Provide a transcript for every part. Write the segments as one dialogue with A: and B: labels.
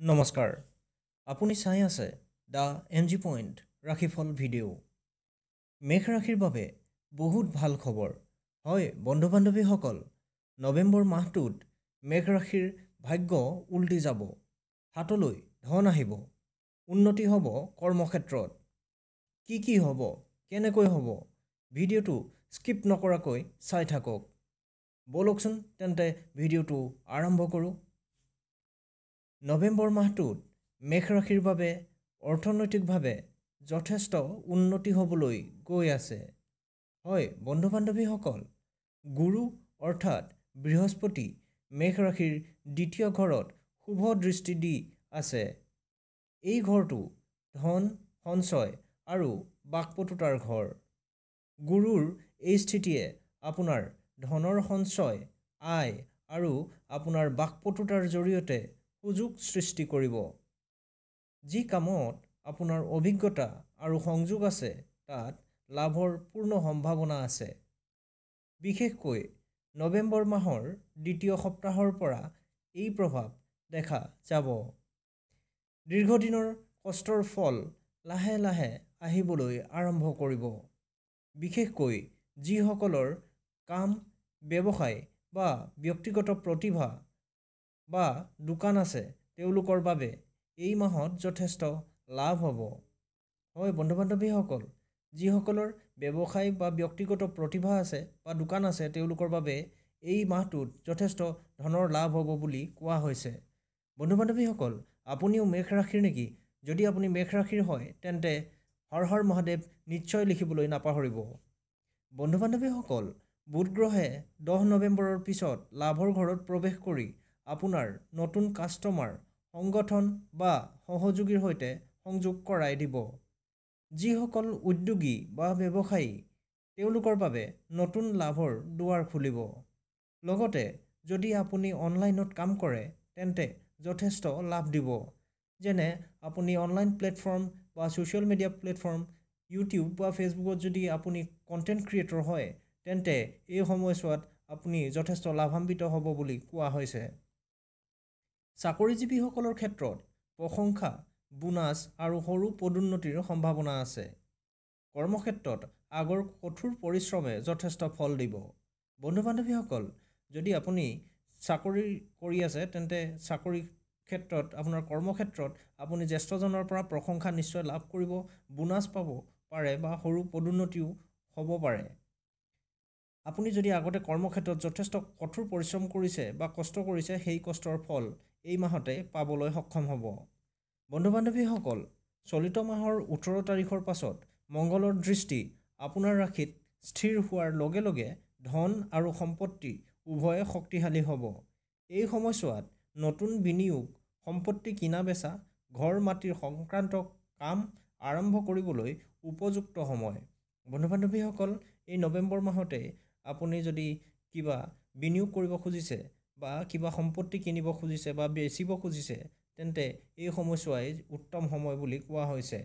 A: নমস্কাৰ আপুনি চাই আছে দা এমজি পইণ্ট ৰাশিফল ভিডিঅ' মেঘ ৰাশিৰ বাবে বহুত ভাল খবৰ হয় বন্ধু বান্ধৱীসকল নৱেম্বৰ মাহটোত মেঘ ৰাশিৰ ভাগ্য উল্টি যাব হাতলৈ ধন আহিব উন্নতি হ'ব কৰ্মক্ষেত্ৰত কি হ'ব কেনেকৈ হ'ব ভিডিঅ'টো স্কিপ নকৰাকৈ চাই থাকক বলকচোন তেন্তে ভিডিঅ'টো আৰম্ভ কৰোঁ নৱেম্বৰ মাহটোত মেঘ ৰাশিৰ বাবে অৰ্থনৈতিকভাৱে যথেষ্ট উন্নতি হ'বলৈ গৈ আছে হয় বন্ধু বান্ধৱীসকল গুৰু অৰ্থাৎ বৃহস্পতি মেঘ ৰাশিৰ দ্বিতীয় ঘৰত শুভ দৃষ্টি দি আছে এই ঘৰটো ধন সঞ্চয় আৰু বাকপটুতাৰ ঘৰ গুৰুৰ এই স্থিতিয়ে আপোনাৰ ধনৰ সঞ্চয় আয় আৰু আপোনাৰ বাকপটুতাৰ জৰিয়তে সুযোগ সৃষ্টি কৰিব যি কামত আপোনাৰ অভিজ্ঞতা আৰু সংযোগ আছে তাত লাভৰ পূৰ্ণ সম্ভাৱনা আছে বিশেষকৈ নৱেম্বৰ মাহৰ দ্বিতীয় সপ্তাহৰ পৰা এই প্ৰভাৱ দেখা যাব দীৰ্ঘদিনৰ কষ্টৰ ফল লাহে লাহে আহিবলৈ আৰম্ভ কৰিব বিশেষকৈ যিসকলৰ কাম ব্যৱসায় বা ব্যক্তিগত প্ৰতিভা বা দোকান আছে তেওঁলোকৰ বাবে এই মাহত যথেষ্ট লাভ হ'ব হয় বন্ধু বান্ধৱীসকল যিসকলৰ ব্যৱসায় বা ব্যক্তিগত প্ৰতিভা আছে বা দোকান আছে তেওঁলোকৰ বাবে এই মাহটোত যথেষ্ট ধনৰ লাভ হ'ব বুলি কোৱা হৈছে বন্ধু বান্ধৱীসকল আপুনিও মেঘ ৰাশিৰ নেকি যদি আপুনি মেঘ ৰাশিৰ হয় তেন্তে হৰ হৰ মহাদেৱ নিশ্চয় লিখিবলৈ নাপাহৰিব বন্ধু বান্ধৱীসকল বুধ গ্ৰহে 10 নৱেম্বৰৰ পিছত লাভৰ ঘৰত প্ৰৱেশ কৰি আপোনাৰ নতুন কাষ্টমাৰ সংগঠন বা সহযোগীৰ সৈতে সংযোগ কৰাই দিব যিসকল উদ্যোগী বা ব্যৱসায়ী তেওঁলোকৰ বাবে নতুন লাভৰ দুৱাৰ খুলিব লগতে যদি আপুনি অনলাইনত কাম কৰে তেন্তে যথেষ্ট লাভ দিব যেনে আপুনি অনলাইন প্লেটফৰ্ম বা ছ'চিয়েল মিডিয়া প্লেটফৰ্ম ইউটিউব বা ফেচবুকত যদি আপুনি কণ্টেণ্ট ক্ৰিয়েটৰ হয় তেন্তে এই সময়ছোৱাত আপুনি যথেষ্ট লাভান্বিত হ'ব বুলি কোৱা হৈছে চাকৰিজীৱীসকলৰ ক্ষেত্ৰত প্ৰশংসা বোনাছ আৰু সৰু পদোন্নতিৰ সম্ভাৱনা আছে কৰ্মক্ষেত্ৰত আগৰ কঠোৰ পৰিশ্ৰমে যথেষ্ট ফল দিব বন্ধু বান্ধৱীসকল যদি আপুনি চাকৰি কৰি আছে তেন্তে চাকৰি ক্ষেত্ৰত আপোনাৰ কৰ্মক্ষেত্ৰত আপুনি জ্যেষ্ঠজনৰ পৰা প্ৰশংসা নিশ্চয় লাভ কৰিব বোনাছ পাব পাৰে বা সৰু পদোন্নতিও হ'ব পাৰে আপুনি যদি আগতে কৰ্মক্ষেত্ৰত যথেষ্ট কঠোৰ পৰিশ্ৰম কৰিছে বা কষ্ট কৰিছে সেই কষ্টৰ ফল এই মাহতে পাবলৈ সক্ষম হ'ব বন্ধু বান্ধৱীসকল চলিত মাহৰ 18 তাৰিখৰ পাছত মংগলৰ দৃষ্টি আপোনাৰ ৰাশিত স্থিৰ হোৱাৰ লগে লগে ধন আৰু সম্পত্তি উভয়ে শক্তিশালী হ'ব এই সময়ছোৱাত নতুন বিনিয়োগ সম্পত্তি কিনা বেচা ঘৰ মাটিৰ সংক্ৰান্ত কাম আৰম্ভ কৰিবলৈ উপযুক্ত সময় বন্ধু বান্ধৱীসকল এই নৱেম্বৰ মাহতে আপুনি যদি কিবা বিনিয়োগ কৰিব খুজিছে বা কিবা সম্পত্তি কিনিব খুজিছে বা বেচিব খুজিছে তেন্তে এই সময়ছোৱাই উত্তম সময় বুলি কোৱা হৈছে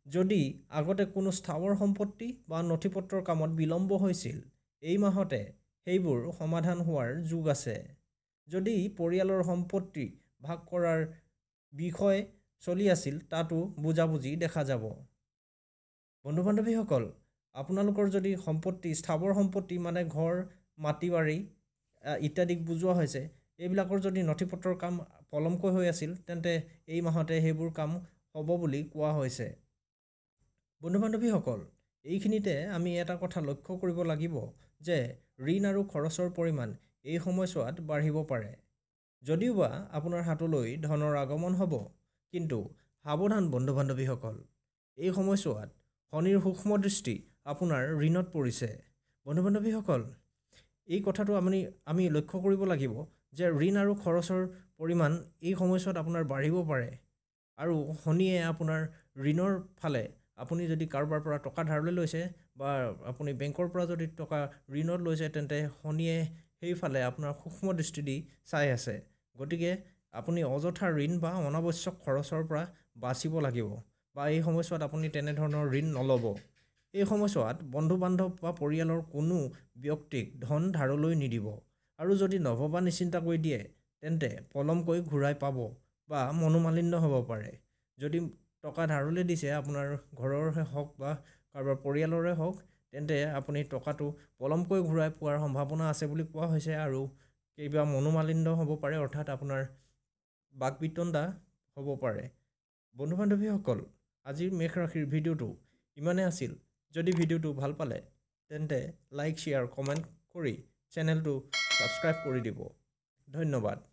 A: যদি আগতে কোনো স্থাৱৰ সম্পত্তি বা নথিপত্ৰৰ কামত বিলম্ব হৈছিল এই মাহতে সেইবোৰ সমাধান হোৱাৰ যোগ আছে যদি পৰিয়ালৰ সম্পত্তি ভাগ কৰাৰ বিষয় চলি আছিল তাতো বুজাবুজি দেখা যাব বন্ধু বান্ধৱীসকল আপোনালোকৰ যদি সম্পত্তি স্থাৱৰ সম্পত্তি মানে ঘৰ মাটি বাৰী ইত্যাদি বুজোৱা হৈছে এইবিলাকৰ যদি নথিপত্ৰৰ কাম পলমকৈ হৈ আছিল তেন্তে এই মাহতে সেইবোৰ কাম হ'ব বুলি কোৱা হৈছে বন্ধু বান্ধৱীসকল এইখিনিতে আমি এটা কথা লক্ষ্য কৰিব লাগিব যে ঋণ আৰু খৰচৰ পৰিমাণ এই সময়ছোৱাত বাঢ়িব পাৰে যদিওবা আপোনাৰ হাতলৈ ধনৰ আগমন হ'ব কিন্তু সাৱধান বন্ধু বান্ধৱীসকল এই সময়ছোৱাত শনিৰ সূক্ষ্ম দৃষ্টি আপোনাৰ ঋণত পৰিছে বন্ধু বান্ধৱীসকল এই কথাটো আমি লক্ষ্য কৰিব লাগিব যে ঋণ আৰু খৰচৰ পৰিমাণ এই সময়ছোৱাত আপোনাৰ বাঢ়িব পাৰে আৰু শনিয়ে আপোনাৰ ঋণৰ ফালে আপুনি যদি কাৰোবাৰ পৰা টকা ধাৰলৈ লৈছে বা আপুনি বেংকৰ পৰা যদি টকা ঋণত লৈছে তেন্তে শনিয়ে সেইফালে আপোনাৰ সূক্ষ্ম দৃষ্টি দি চাই আছে গতিকে আপুনি অযথা ঋণ বা অনাৱশ্যক খৰচৰ পৰা বাচিব লাগিব বা এই সময়ছোৱাত আপুনি তেনেধৰণৰ ঋণ নল'ব এই সময়ছোৱাত বন্ধু বান্ধৱ বা পৰিয়ালৰ কোনো ব্যক্তিক ধন ধাৰলৈ নিদিব আৰু যদি নভবা নিচিন্তা কৰি দিয়ে তেন্তে পলমকৈ ঘূৰাই পাব বা মনোমালিন্য হ'ব পাৰে। যদি টকা ধাৰলৈ দিছে আপোনাৰ ঘৰৰে হওক বা কাৰোবাৰ পৰিয়ালৰে হওক, তেন্তে আপুনি টকাটো পলমকৈ ঘূৰাই পোৱাৰ সম্ভাৱনা আছে বুলি কোৱা হৈছে। আৰু কিবা মনোমালিন্য হ'ব পাৰে, অৰ্থাৎ আপোনাৰ বাকবিতণ্ডা হ'ব পাৰে। বন্ধু বান্ধৱীসকল, আজিৰ মেষ ৰাশিৰ ভিডিঅ'টো ইমানেই আছিল। যদি ভিডিঅ'টো ভাল পালে তেন্তে লাইক, শ্বেয়াৰ, কমেণ্ট কৰি চেনেলটো ছাবস্ক্ৰাইব কৰি দিব। ধন্যবাদ।